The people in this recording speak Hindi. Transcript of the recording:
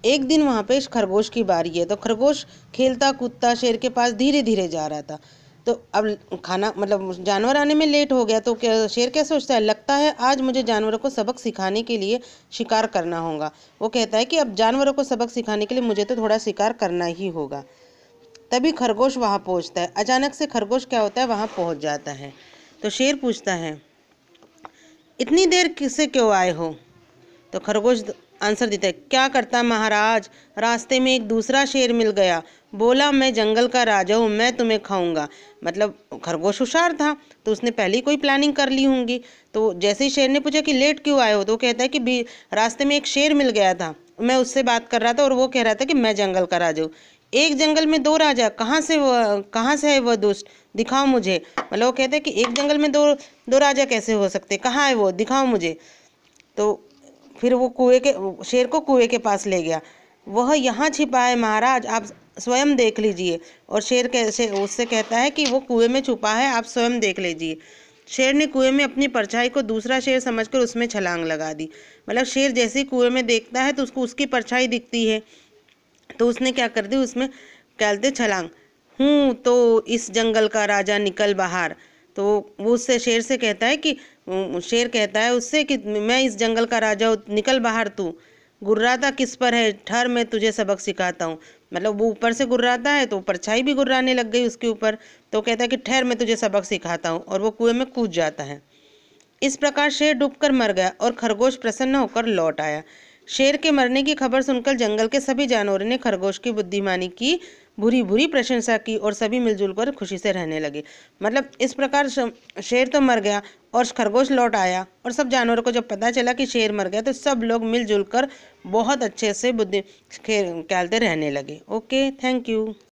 एक दिन वहाँ पे खरगोश की बारी है, तो खरगोश खेलता कूदता शेर के पास धीरे धीरे जा रहा था। तो अब खाना मतलब जानवर आने में लेट हो गया, तो शेर क्या सोचता है, लगता है आज मुझे जानवरों को सबक सिखाने के लिए शिकार करना होगा। वो कहता है कि अब जानवरों को सबक सिखाने के लिए मुझे तो थोड़ा शिकार करना ही होगा। तभी खरगोश वहाँ पहुँचता है। अचानक से खरगोश क्या होता है, वहाँ पहुँच जाता है। तो शेर पूछता है, इतनी देर किससे क्यों आए हो? तो खरगोश आंसर देता है, क्या करता महाराज, रास्ते में एक दूसरा शेर मिल गया, बोला मैं जंगल का राजा हूँ, मैं तुम्हें खाऊंगा। मतलब खरगोश होशियार था, तो उसने पहले ही कोई प्लानिंग कर ली होंगी। तो जैसे ही शेर ने पूछा कि लेट क्यों आए हो, तो वो कहता है कि रास्ते में एक शेर मिल गया था, मैं उससे बात कर रहा था और वो कह रहा था कि मैं जंगल का राजा हूँ। एक जंगल में दो राजा, कहाँ से है वह दुष्ट, दिखाओ मुझे। मतलब वो कहते हैं कि एक जंगल में दो दो राजा कैसे हो सकते, कहाँ है वो, दिखाओ मुझे। तो फिर वो शेर को कुएं के पास ले गया। वह यहाँ छिपा है महाराज, आप स्वयं देख लीजिए। और शेर कैसे उससे कहता है कि वो कुएं में छुपा है, आप स्वयं देख लीजिए। शेर ने कुएं में अपनी परछाई को दूसरा शेर समझकर उसमें छलांग लगा दी। मतलब शेर जैसे ही कुएं में देखता है तो उसको उसकी परछाई दिखती है, तो उसने क्या कर दी, उसमें कहते छलांग, हूँ तो इस जंगल का राजा निकल बाहर। तो वो उससे शेर से कहता है कि शेर कहता है उससे कि मैं इस जंगल का राजा हूँ, निकल बाहर तू। गुर्राता किस पर है, ठहर मैं तुझे सबक सिखाता हूँ। मतलब वो ऊपर से गुर्राता है तो परछाई भी गुर्राने लग गई उसके ऊपर। तो कहता है कि ठहर मैं तुझे सबक सिखाता हूँ, और वो कुएं में कूद जाता है। इस प्रकार शेर डूबकर मर गया और खरगोश प्रसन्न होकर लौट आया। शेर के मरने की खबर सुनकर जंगल के सभी जानवरों ने खरगोश की बुद्धिमानी की बुरी बुरी प्रशंसा की और सभी मिलजुल कर खुशी से रहने लगे। मतलब इस प्रकार शेर तो मर गया और खरगोश लौट आया, और सब जानवरों को जब पता चला कि शेर मर गया तो सब लोग मिलजुल कर बहुत अच्छे से बुद्धि खेलते रहने लगे। Okay, thank you.